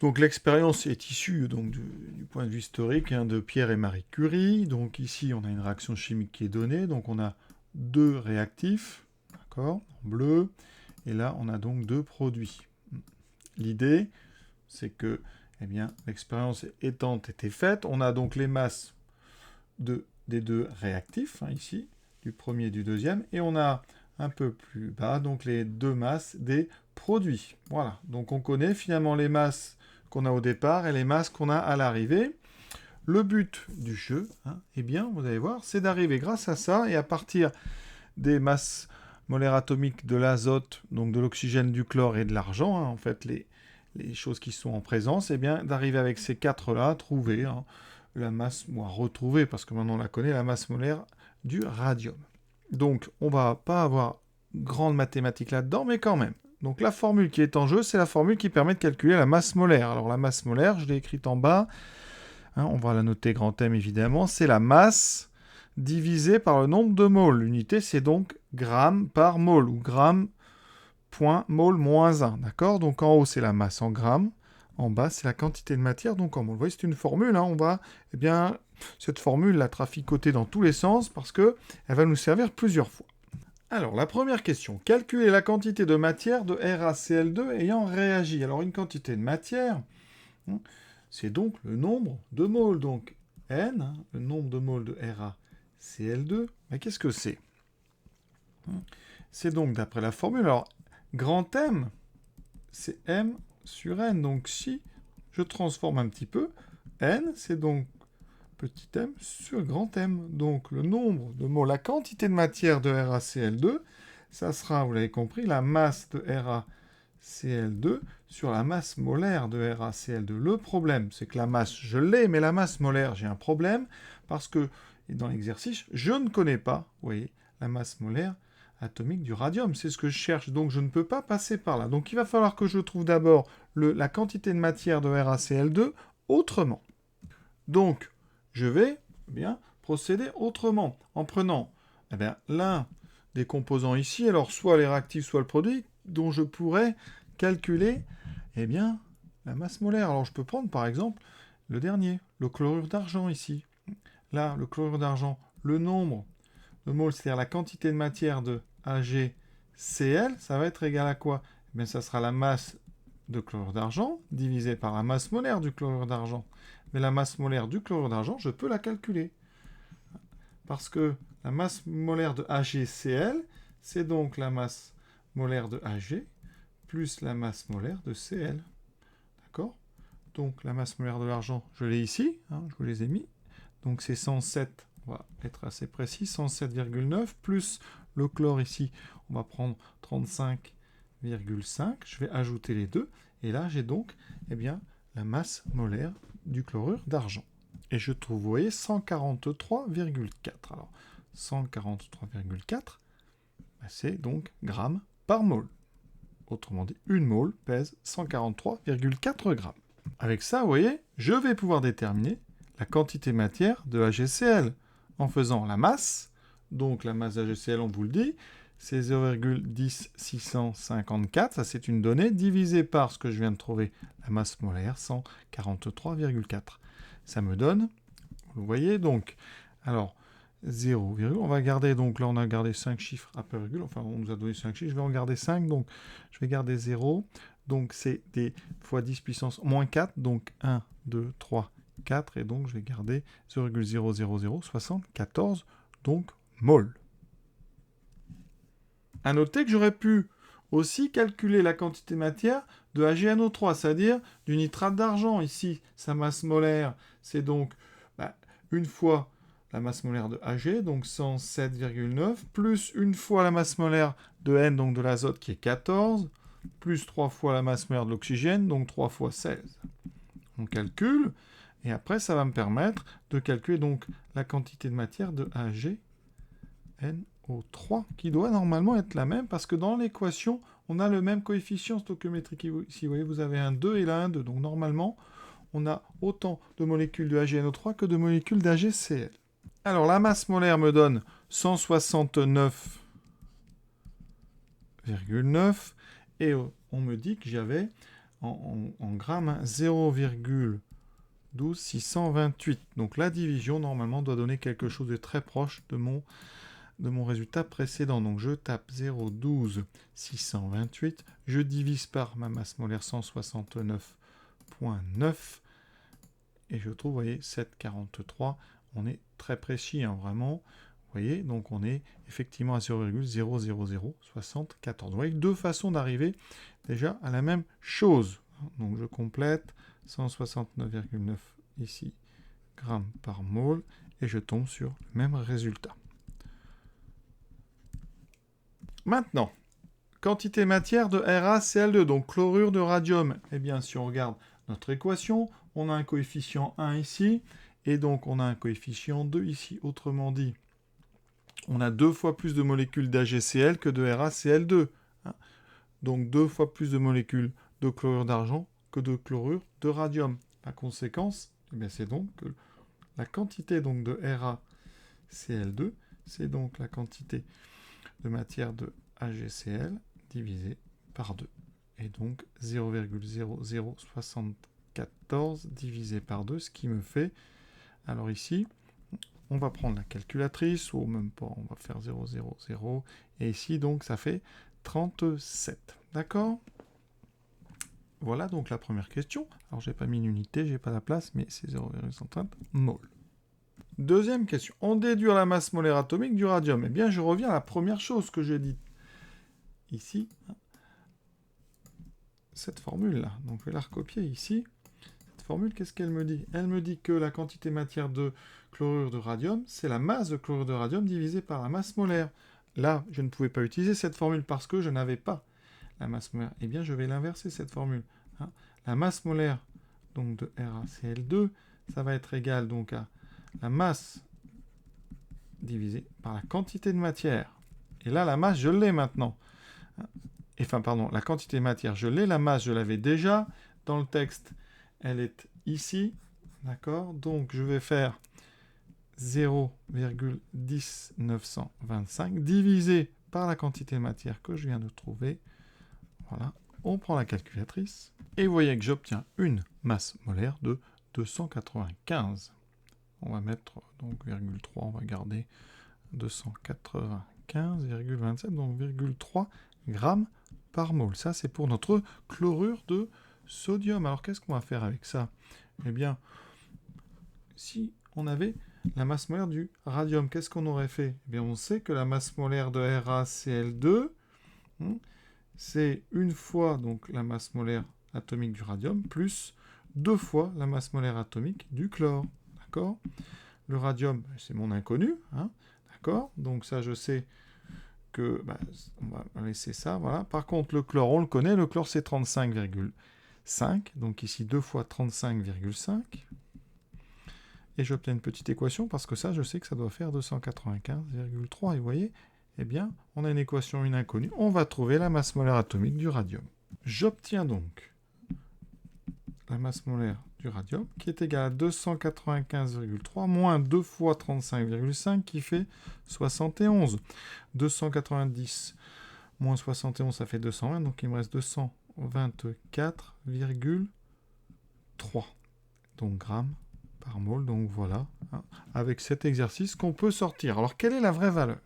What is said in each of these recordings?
Donc l'expérience est issue donc, du point de vue historique de Pierre et Marie Curie. Donc ici, on a une réaction chimique qui est donnée. Donc on a deux réactifs, d'accord, en bleu. Et là, on a donc deux produits. L'idée, c'est que eh bien, l'expérience étant été faite, on a donc les masses des deux réactifs, ici, du premier et du deuxième, et on a un peu plus bas, donc les deux masses des produits. Voilà, donc on connaît finalement les masses qu'on a au départ et les masses qu'on a à l'arrivée. Le but du jeu, eh bien, vous allez voir, c'est d'arriver grâce à ça, et à partir des masses molaires atomiques de l'azote, donc de l'oxygène, du chlore et de l'argent, en fait, les choses qui sont en présence, eh bien, d'arriver avec ces quatre-là, trouver la masse, retrouver, parce que maintenant on la connaît, la masse molaire du radium. Donc, on va pas avoir grande mathématique là-dedans, mais quand même. Donc, la formule qui est en jeu, c'est la formule qui permet de calculer la masse molaire. Alors, la masse molaire, je l'ai écrite en bas, on va la noter grand M évidemment, c'est la masse divisée par le nombre de moles. L'unité, c'est donc gramme par mole, ou gramme point mole moins 1, d'accord? Donc en haut, c'est la masse en grammes, en bas, c'est la quantité de matière, donc en mole. Vous voyez, c'est une formule, on va, cette formule la traficoter dans tous les sens, parce qu'elle va nous servir plusieurs fois. Alors, la première question, calculer la quantité de matière de RaCl2 ayant réagi. Alors, une quantité de matière, c'est donc le nombre de moles, donc N, le nombre de moles de RaCl2, mais qu'est-ce que c'est? C'est donc, d'après la formule, alors, grand M, c'est M sur N, donc si je transforme un petit peu, N, c'est donc petit m sur grand M. Donc le nombre de moles, la quantité de matière de RaCl2, ça sera, vous l'avez compris, la masse de RaCl2 sur la masse molaire de RaCl2. Le problème, c'est que la masse, je l'ai, mais la masse molaire, j'ai un problème, parce que dans l'exercice, je ne connais pas, vous voyez, la masse molaire atomique du radium. C'est ce que je cherche, donc je ne peux pas passer par là. Donc il va falloir que je trouve d'abord la quantité de matière de RaCl2 autrement. Donc, je vais procéder autrement, en prenant l'un des composants ici, alors soit les réactifs, soit le produit, dont je pourrais calculer la masse molaire. Alors je peux prendre par exemple le dernier, le chlorure d'argent ici. Là, le chlorure d'argent, le nombre de moles, c'est-à-dire la quantité de matière de AgCl, ça va être égal à quoi? Ça sera la masse de chlorure d'argent divisé par la masse molaire du chlorure d'argent. Mais la masse molaire du chlorure d'argent, je peux la calculer. Parce que la masse molaire de AgCl, c'est donc la masse molaire de Ag plus la masse molaire de Cl. D'accord? Donc la masse molaire de l'argent, je l'ai ici, je vous les ai mis. Donc c'est 107, on va être assez précis, 107,9, plus le chlore ici, on va prendre 35,5. Je vais ajouter les deux. Et là, j'ai donc la masse molaire du chlorure d'argent. Et je trouve, vous voyez, 143,4. Alors, 143,4, c'est donc grammes par mole. Autrement dit, une mole pèse 143,4 grammes. Avec ça, vous voyez, je vais pouvoir déterminer la quantité matière de AgCl en faisant la masse. Donc la masse d'AgCl, on vous le dit, c'est 0,10654, ça c'est une donnée, divisée par ce que je viens de trouver, la masse molaire, 143,4. Ça me donne, vous voyez, donc, alors, 0, on va garder, donc là on a gardé 5 chiffres après virgule, enfin on nous a donné 5 chiffres, je vais en garder 5, donc je vais garder 0, donc c'est des fois 10 puissance moins 4, donc 1, 2, 3, 4, et donc je vais garder 0,00074, donc mol. À noter que j'aurais pu aussi calculer la quantité de matière de AgNO3, c'est-à-dire du nitrate d'argent. Ici, sa masse molaire, c'est donc une fois la masse molaire de Ag, donc 107,9, plus une fois la masse molaire de N, donc de l'azote, qui est 14, plus 3 fois la masse molaire de l'oxygène, donc 3 fois 16. On calcule, et après, ça va me permettre de calculer donc la quantité de matière de AgNO3, qui doit normalement être la même, parce que dans l'équation, on a le même coefficient stoichiométrique. Ici, vous voyez, vous avez un 2 et là un 2. Donc normalement, on a autant de molécules de AgNO3 que de molécules d'AgCl. Alors, la masse molaire me donne 169,9, et on me dit que j'avais en grammes, hein, 0,12628. Donc la division, normalement, doit donner quelque chose de très proche de mon résultat précédent. Donc je tape 0,12628, je divise par ma masse molaire 169,9 et je trouve, vous voyez, 7,43. On est très précis, hein, vraiment. Vous voyez, donc on est effectivement à 0,00074. Vous voyez, deux façons d'arriver déjà à la même chose. Donc je complète 169,9 ici grammes par mole et je tombe sur le même résultat. Maintenant, quantité matière de RaCl2, donc chlorure de radium. Eh bien, si on regarde notre équation, on a un coefficient 1 ici, et donc on a un coefficient 2 ici. Autrement dit, on a 2 fois plus de molécules d'AgCl que de RaCl2. Hein. Donc 2 fois plus de molécules de chlorure d'argent que de chlorure de radium. La conséquence, eh bien, c'est donc que la quantité donc, de RaCl2, c'est donc la quantité de matière de AgCl divisé par 2. Et donc 0,0074 divisé par 2, ce qui me fait... Alors ici, on va prendre la calculatrice, ou même pas, on va faire 0,00. Et ici, donc, ça fait 37. D'accord ? Voilà donc la première question. Alors, j'ai pas mis une unité, j'ai pas la place, mais c'est 0,130 mol. Deuxième question. On déduit la masse molaire atomique du radium. Eh bien, je reviens à la première chose que j'ai dite. Ici, cette formule-là. Donc, je vais la recopier ici. Cette formule, qu'est-ce qu'elle me dit? Elle me dit que la quantité matière de chlorure de radium, c'est la masse de chlorure de radium divisée par la masse molaire. Là, je ne pouvais pas utiliser cette formule parce que je n'avais pas la masse molaire. Eh bien, je vais l'inverser, cette formule. Hein. La masse molaire donc, de RaCl2, ça va être égal donc, à la masse divisée par la quantité de matière. Et là, la masse, je l'ai maintenant. Enfin, pardon, la quantité de matière, je l'ai. La masse, je l'avais déjà. Dans le texte, elle est ici. D'accord? Donc, je vais faire 0,10925 divisé par la quantité de matière que je viens de trouver. Voilà. On prend la calculatrice. Et vous voyez que j'obtiens une masse molaire de 295. On va mettre donc 0,3, on va garder 295,27, donc 0,3 grammes par mole. Ça, c'est pour notre chlorure de sodium. Alors, qu'est-ce qu'on va faire avec ça? Eh bien, si on avait la masse molaire du radium, qu'est-ce qu'on aurait fait? Eh bien, on sait que la masse molaire de RaCl2, c'est une fois donc, la masse molaire atomique du radium, plus 2 fois la masse molaire atomique du chlore. D'accord? Le radium, c'est mon inconnu. Hein, d'accord? Donc ça, je sais que... on va laisser ça. Voilà. Par contre, le chlore, on le connaît. Le chlore, c'est 35,5. Donc ici, 2 fois 35,5. Et j'obtiens une petite équation parce que ça, je sais que ça doit faire 295,3. Et vous voyez, eh bien, on a une équation, une inconnue. On va trouver la masse molaire atomique du radium. J'obtiens donc la masse molaire du radium, qui est égale à 295,3 moins 2 fois 35,5, qui fait 71. 290 moins 71, ça fait 220, donc il me reste 224,3. Donc grammes par mole, donc voilà, hein, avec cet exercice qu'on peut sortir. Alors, quelle est la vraie valeur?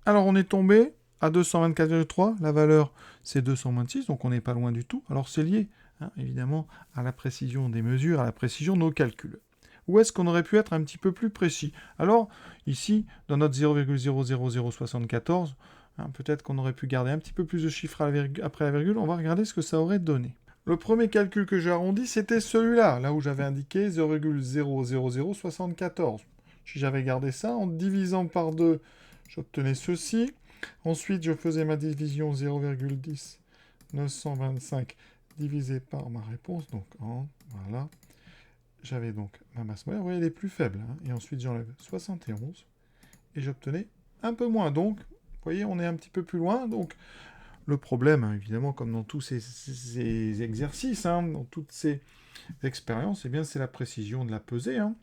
Alors, on est tombé à 224,3, la valeur, c'est 226, donc on n'est pas loin du tout. Alors, c'est lié évidemment, à la précision des mesures, à la précision de nos calculs. Où est-ce qu'on aurait pu être un petit peu plus précis? Alors, ici, dans notre 0,00074, peut-être qu'on aurait pu garder un petit peu plus de chiffres après la virgule. On va regarder ce que ça aurait donné. Le premier calcul que j'ai arrondi, c'était celui-là, là où j'avais indiqué 0,00074. Si j'avais gardé ça, en divisant par 2, j'obtenais ceci. Ensuite, je faisais ma division 0,10925 divisé par ma réponse, donc voilà. J'avais donc ma masse molaire, vous voyez, elle est plus faible. Hein, et ensuite, j'enlève 71, et j'obtenais un peu moins. Donc, vous voyez, on est un petit peu plus loin. Donc, le problème, hein, évidemment, comme dans tous ces exercices, hein, dans toutes ces expériences, eh bien, c'est la précision de la pesée. Hein.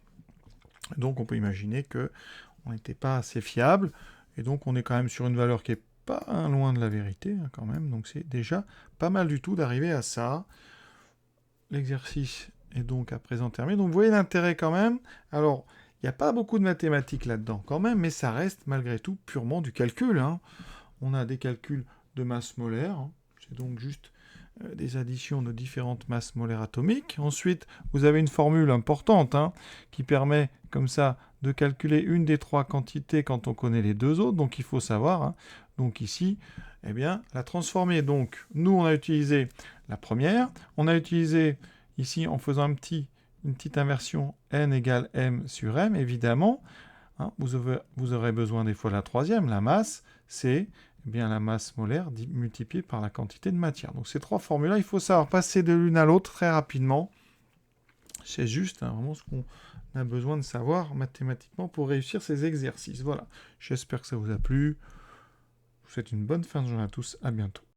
Donc, on peut imaginer qu'on n'était pas assez fiable, et donc on est quand même sur une valeur qui est pas loin de la vérité, hein, quand même. Donc, c'est déjà pas mal du tout d'arriver à ça. l'exercice est donc à présent terminé. Donc vous voyez l'intérêt quand même. Alors, il n'y a pas beaucoup de mathématiques là-dedans quand même, mais ça reste malgré tout purement du calcul, hein. On a des calculs de masse molaire, hein. C'est donc juste des additions de différentes masses molaires atomiques. Ensuite, vous avez une formule importante, hein, qui permet comme ça de calculer une des trois quantités quand on connaît les deux autres. Donc il faut savoir, hein. Donc ici, eh bien, la transformer. Donc nous, on a utilisé la première. On a utilisé ici, en faisant une petite inversion, n égale m sur m, évidemment. Hein, vous aurez besoin des fois de la troisième. La masse, c'est bien la masse molaire multipliée par la quantité de matière. Donc ces trois formules-là, il faut savoir passer de l'une à l'autre très rapidement. C'est juste, hein, vraiment ce qu'on a besoin de savoir mathématiquement pour réussir ces exercices. Voilà, j'espère que ça vous a plu. Je vous souhaite une bonne fin de journée à tous, à bientôt.